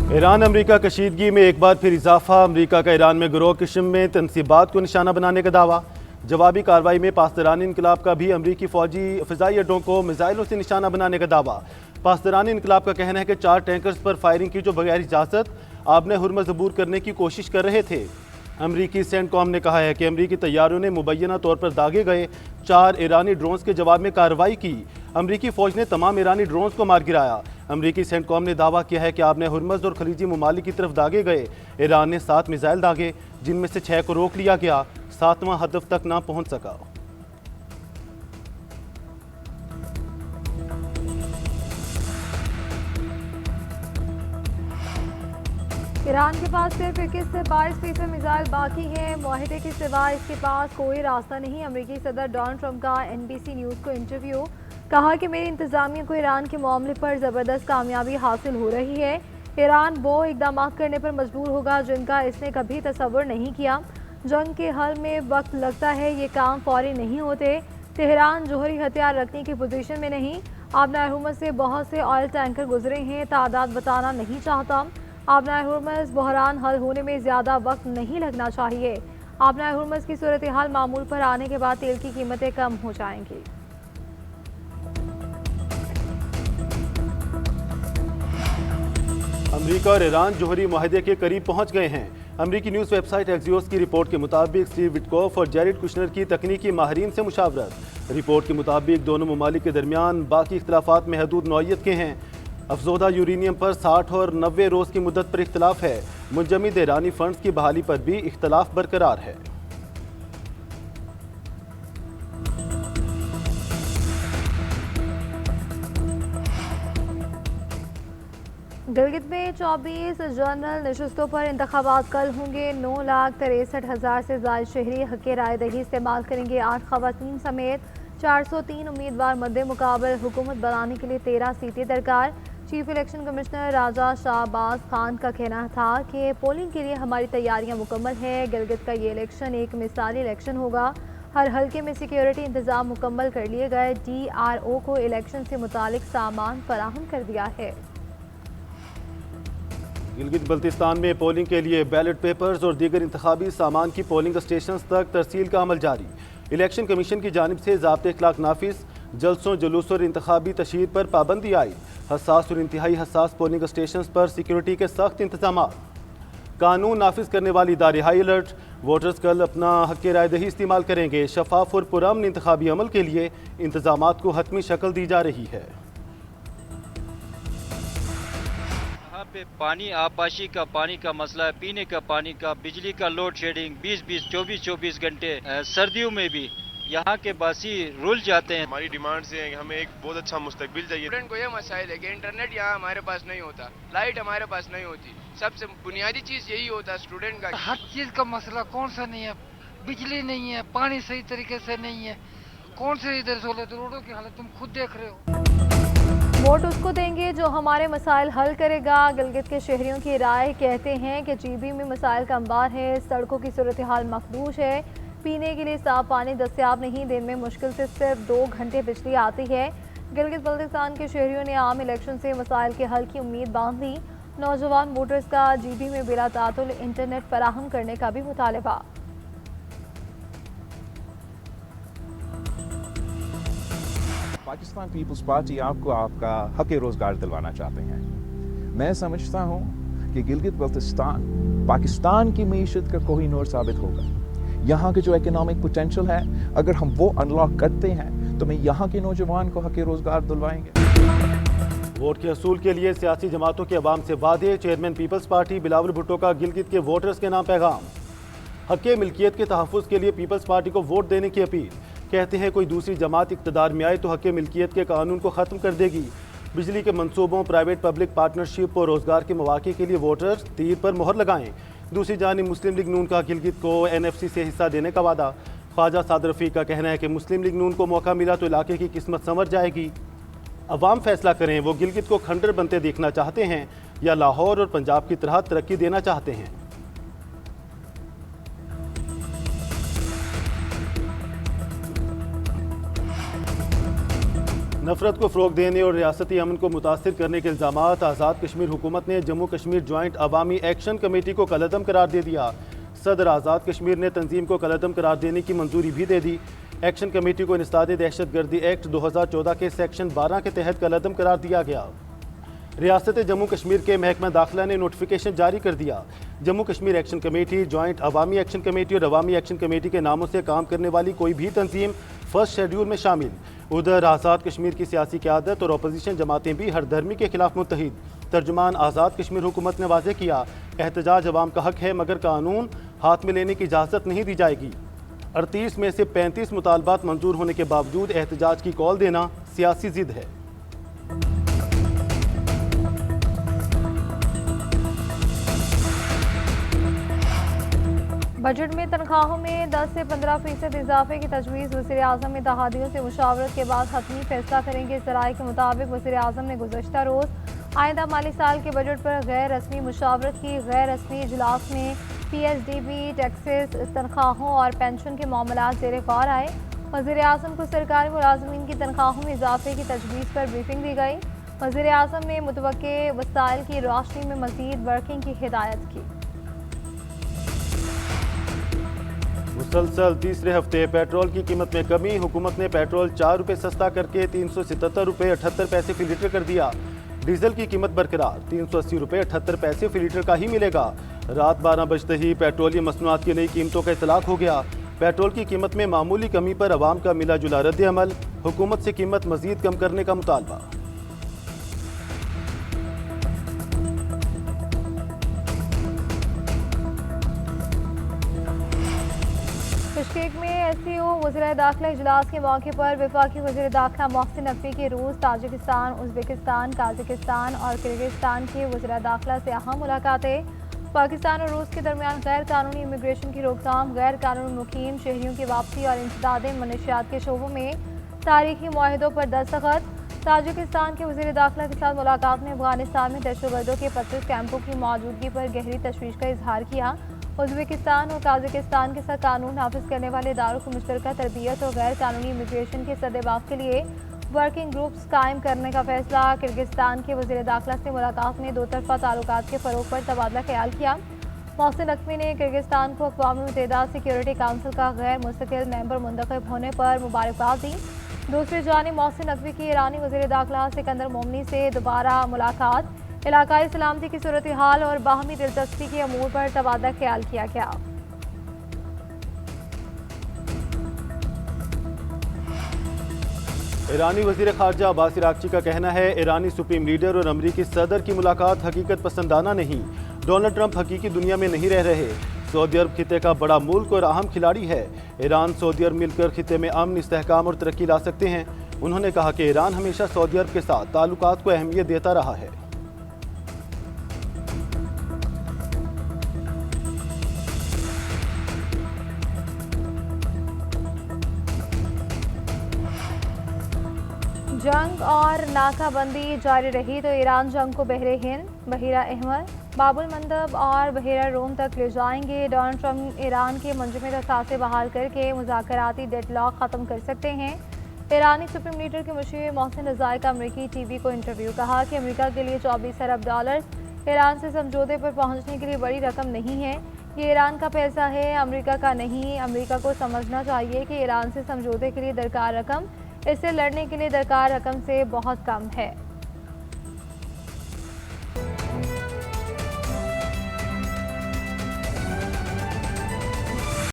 Iran अमरीका कशीदगी में एक बार फिर इजाफा। अमरीका का ईरान में गिरोह किस्म में तनसीबात को निशाना बनाने का दावा। जवाबी कार्रवाई में पासदारानी इनकलाब का भी अमरीकी फौजी फ़िज़ाई अड्डों को मिसाइलों से निशाना बनाने का दावा। पासदारानी इनकलाब का कहना है कि 4 टैंकर्स पर फायरिंग की जो बगैर इजाज़त आबने हुर्मुज़ अबूर करने की कोशिश कर रहे थे। अमरीकी सेंटकॉम ने कहा है कि अमरीकी तैयारों ने मुबैना तौर पर दागे गए 4 ईरानी ड्रोन्स के जवाब में कार्रवाई की। अमरीकी फ़ौज ने तमाम ईरानी ड्रोन्स को मार गिराया। अमरीकी सेंटकॉम ने दावा किया है कि आबने हुर्मुज़ और खलीजी ममालिक की तरफ दागे गए ईरान ने 7 मिसाइल दागे, जिनमें से 6 को रोक लिया गया। 7वां हदफ तक ना पहुंच सका। ईरान के पास सिर्फ 21 से 22% मिसाइल बाकी हैं। मुआहदे के सिवा इसके पास कोई रास्ता नहीं। अमेरिकी सदर डोनाल्ड ट्रंप का NBC न्यूज़ को इंटरव्यू। कहा कि मेरी इंतजामिया को ईरान के मामले पर ज़बरदस्त कामयाबी हासिल हो रही है। ईरान वो इकदाम करने पर मजबूर होगा जिनका इसने कभी तसव्वुर नहीं किया। जंग के हल में वक्त लगता है, ये काम फौरी नहीं होते। तेहरान जोहरी हथियार रखने की पोजीशन में नहीं। आबनाए हुर्मुज़ से बहुत से ऑयल टैंकर गुजरे हैं, तादाद बताना नहीं चाहता। आबनाए हुर्मुज़ बहरान हल होने में ज़्यादा वक्त नहीं लगना चाहिए। आबनाए हुर्मुज़ की सूरत हाल मामूल पर आने के बाद तेल की कीमतें कम हो जाएंगी। अमरीका और ईरान जोहरी मुआहदे के करीब पहुंच गए हैं। अमरीकी न्यूज़ वेबसाइट एक्सियोस की रिपोर्ट के मुताबिक स्टीव विटकॉफ और जैरेड कुशनर की तकनीकी माहिरीन से मुशावरत। रिपोर्ट के मुताबिक दोनों ममालिक के दरमियान बाकी इख्तलाफात महदूद नौइयत के हैं। अफजोदा यूरेनियम पर 60 और 90 रोज़ की मुद्दत पर इख्तलाफ है। मुंजमद ईरानी फंड्स की बहाली पर भी इख्तलाफ बरकरार है। गिलगित में 24 जनरल नशस्तों पर इंतखाबात कल होंगे। 9,63,000 से ज़ायद शहरी हक़ राय दही इस्तेमाल करेंगे। 8 ख़वातीन समेत 403 उम्मीदवार मद्दे मुकाबल। हुकूमत बनाने के लिए 13 सीटें दरकार। चीफ इलेक्शन कमिश्नर राजा शाहबाज खान का कहना था कि पोलिंग के लिए हमारी तैयारियां मुकम्मल है। गिलगित का ये इलेक्शन एक मिसाली इलेक्शन होगा। हर हल्के में सिक्योरिटी इंतजाम मुकम्मल कर लिए गए। DRO को इलेक्शन से मुतालिक सामान फराहम कर दिया है। गिलगित बल्तिस्तान में पोलिंग के लिए बैलेट पेपर्स और दीगर इंतखाबी सामान की पोलिंग स्टेशन तक तरसील का अमल जारी। इलेक्शन कमीशन की जानिब से ज़ाब्ते इखलाक नाफिज, जलसों जुलूस और इंतखाबी तशहीर पर पाबंदी आई। हसास और इंतहाई हसास पोलिंग स्टेशन पर सिक्योरिटी के सख्त इंतजाम। कानून नाफिज करने वाली इदारे हाई अलर्ट। वोटर्स कल अपना हक़ राय दही इस्तेमाल करेंगे। शफाफ और पुरअमन इंतखाबी अमल के लिए इंतजामात को हतमी शक्ल दी जा रही है। यहाँ पे पानी आपाशी का पानी का मसला है, पीने का पानी का, बिजली का लोड शेडिंग 20-20, 24-24 घंटे। सर्दियों में भी यहाँ के बासी रुल जाते हैं। हमारी डिमांड से है कि हमें एक बहुत अच्छा मुस्तकबिल चाहिए। स्टूडेंट को ये मसाइल है कि इंटरनेट यहाँ हमारे पास नहीं होता, लाइट हमारे पास नहीं होती। सबसे बुनियादी चीज यही होता है स्टूडेंट का। हर चीज का मसला कौन सा नहीं है, बिजली नहीं है, पानी सही तरीके से नहीं है, कौन से इधर सहूलत। रोडों की हालत तुम खुद देख रहे हो। वोट उसको देंगे जो हमारे मसाइल हल करेगा। गिलगित के शहरियों की राय कहते हैं कि GB में मसाइल का अंबार है। सड़कों की सूरत हाल मखदूश है। पीने के लिए साफ पानी दस्तियाब नहीं। दिन में मुश्किल से सिर्फ 2 घंटे बिजली आती है। गिलगित बल्तिस्तान के शहरियों ने आम इलेक्शन से मसाइल के हल की उम्मीद बांध ली। नौजवान वोटर्स का GB में बिला तातुल इंटरनेट फराहम करने का भी मुतालबा। पाकिस्तान पीपल्स पार्टी आपको आपका हक रोज़गार दिलवाना चाहते हैं। मैं समझता हूँ कि गिलगित बल्तिस्तान पाकिस्तान की मीशत का कोहिनूर साबित होगा। यहाँ के जो इकोनॉमिक पोटेंशियल है, अगर हम वो अनलॉक करते हैं तो मैं यहाँ के नौजवान को हक रोज़गार दिलवाएंगे। वोट के असूल के लिए सियासी जमातों के अवाम से वादे। चेयरमैन पीपल्स पार्टी बिलावल भुट्टो का गिलगित के वोटर्स के नाम पैगाम। हक मिल्कियत के तहफ़्फ़ुज़ के लिए पीपल्स पार्टी को वोट देने की अपील। कहते हैं कोई दूसरी जमात इक़्तिदार में आए तो हक़ मिल्कियत के कानून को ख़त्म कर देगी। बिजली के मंसूबों, प्राइवेट पब्लिक पार्टनरशिप और रोज़गार के मौक़े के लिए वोटर्स तीर पर मोहर लगाएं। दूसरी जानिब मुस्लिम लीग नून का गिलगित को NFC से हिस्सा देने का वादा। ख्वाजा सादर रफ़ी का कहना है कि मुस्लिम लीग नून को मौका मिला तो इलाके की किस्मत संवर जाएगी। अवाम फैसला करें वो गिलगित को खंडर बनते देखना चाहते हैं या लाहौर और पंजाब की तरह तरक्की देना चाहते हैं। नफरत को फ़रोग देने और रियासती अमन को मुतासिर करने के इल्ज़ाम आज़ाद कश्मीर हुकूमत ने Jammu Kashmir joint Awami action committee को कलअदम करार दे दिया। सदर आज़ाद कश्मीर ने तंजीम को कलअदम करार देने की मंजूरी भी दे दी। एक्शन कमेटी को इंसदाद दहशत गर्दी एक्ट 2014 के सेक्शन 12 के तहत कलअदम करार दिया गया। रियासत जम्मू कश्मीर के महकमा दाखिला ने नोटिफिकेशन जारी कर दिया। Jammu Kashmir action committee, joint Awami action committee और अवामी एक्शन कमेटी के नामों से काम करने वाली कोई भी तंजीम फर्स्ट शेड्यूल में शामिल। उधर आज़ाद कश्मीर की सियासी क़यादत और अपोजिशन जमातें भी हर धर्मी के खिलाफ मुत्तहिद। तर्जुमान आज़ाद कश्मीर हुकूमत ने वाज़ेह किया, एहतजाज अवाम का हक है मगर कानून हाथ में लेने की इजाज़त नहीं दी जाएगी। 38 में से 35 मुतालबात मंजूर होने के बावजूद एहतजाज की कॉल देना सियासी जिद है। बजट में तनख्वाहों में 10 से 15% इजाफे की तजवीज़। वज़ीर आज़म इत्तेहादियों से मुशावरत के बाद हतमी फैसला करेंगे। ज़राए के मुताबिक वज़ीर आज़म ने गुज़श्ता रोज़ आइंदा माली साल के बजट पर गैर रस्मी मुशावरत की। गैर रस्मी इजलास में PSDB, टैक्सेस, तनख्वाहों और पेंशन के मामलात ज़ेर गौर आए। वज़ीर आज़म को सरकारी मुलाजमीन की तनख्वाहों में इजाफे की तजवीज़ पर ब्रीफिंग दी गई। वज़ीर आज़म ने मुतवक्के वसाइल की रोशनी में मज़ीद वर्किंग की हिदायत की। मुसलसल तीसरे हफ्ते पेट्रोल की कीमत में कमी। हुकूमत ने पेट्रोल 4 रुपये सस्ता करके 377 रुपये 78 पैसे फी लीटर कर दिया। डीजल की कीमत बरकरार 380 रुपये 78 पैसे फी लीटर का ही मिलेगा। रात 12 बजते ही पेट्रोलियम मसनूआत की नई कीमतों का इतलाक हो गया। पेट्रोल की कीमत में मामूली कमी पर अवाम का मिला जुला रद्द अमल। हुकूमत से कीमत मजीद कम करने का मुतालबा। बिश्केक में SCO वज़ीर दाखिला इजलास के मौके पर वफाकी वज़ीर दाखिला मोहसिन नकवी की रूस, ताजिकिस्तान, उज़्बेकिस्तान, काज़ाकिस्तान और किर्गिस्तान के वज़ीर दाखिला से अहम मुलाकातें। पाकिस्तान और रूस के दरमियान गैर कानूनी इमिग्रेशन की रोकथाम, गैर कानूनी मुकीम शहरियों की वापसी और इंसदाद मनशियात के शोबों में तारीखी मुआहिदों पर दस्तखत। ताजिकिस्तान के वज़ीर दाखिला के साथ मुलाकात में अफगानिस्तान में दहशतगर्दों के 25 कैंपों की मौजूदगी पर गहरी तशवीश का इजहार किया। उज़्बेकिस्तान और काज़ाकिस्तान के साथ कानून नाफिज करने वाले इदारों को मुश्तरका तरबियत और गैर कानूनी इमिग्रेशन के सद्देबाब के लिए वर्किंग ग्रुप्स कायम करने का फैसला। किर्गिस्तान के वज़ीर दाखिला से मुलाकात में दो तरफ़ा ताल्लुकात के फ़रोग़ पर तबादला ख्याल किया। मोहसिन नकवी ने किर्गिस्तान को अक़वाम मुत्तहिदा सिक्योरिटी काउंसिल का गैर मुस्तकिल मेंबर मुंतखब होने पर मुबारकबाद दी। दूसरी जानिब मोहसिन नकवी की ईरानी वज़ीर दाखिला सिकंदर मोमनी से दोबारा मुलाकात। इलाकाई सलामती की सूरत हाल और बाहमी दिलचस्पी के अमूर पर तबादला ख्याल किया गया। ईरानी वज़ीर ख़ारजा अब्बास इराक़ची का कहना है, ईरानी सुप्रीम लीडर और अमरीकी सदर की मुलाकात हकीकत पसंदाना नहीं। डोनाल्ड ट्रंप हकीकी दुनिया में नहीं रह रहे। सऊदी अरब खिते का बड़ा मुल्क और अहम खिलाड़ी है। ईरान सऊदी अरब मिलकर खिते में अमन, इस्तेहकाम और तरक्की ला सकते हैं। उन्होंने कहा कि ईरान हमेशा सऊदी अरब के साथ ताल्लुकात को अहमियत देता रहा है। जंग और नाकाबंदी जारी रही तो ईरान जंग को बहरे हिंद, बहीरा अहमद, बाबुल मंदब और बहीरा रोम तक ले जाएंगे। डोनाल्ड ट्रंप ईरान के मुंजमद असासे बहाल करके मुज़ाकराती डेडलॉक ख़त्म कर सकते हैं। ईरानी सुप्रीम लीडर के मुशीर मोहसिन रज़ाई का अमरीकी TV को इंटरव्यू। कहा कि अमेरिका के लिए 24 अरब डॉलर ईरान से समझौते पर पहुँचने के लिए बड़ी रकम नहीं है। ये ईरान का पैसा है, अमेरिका का नहीं। अमेरिका को समझना चाहिए कि ईरान से समझौते के लिए दरकार रकम इससे लड़ने के लिए दरकार रकम से बहुत कम है।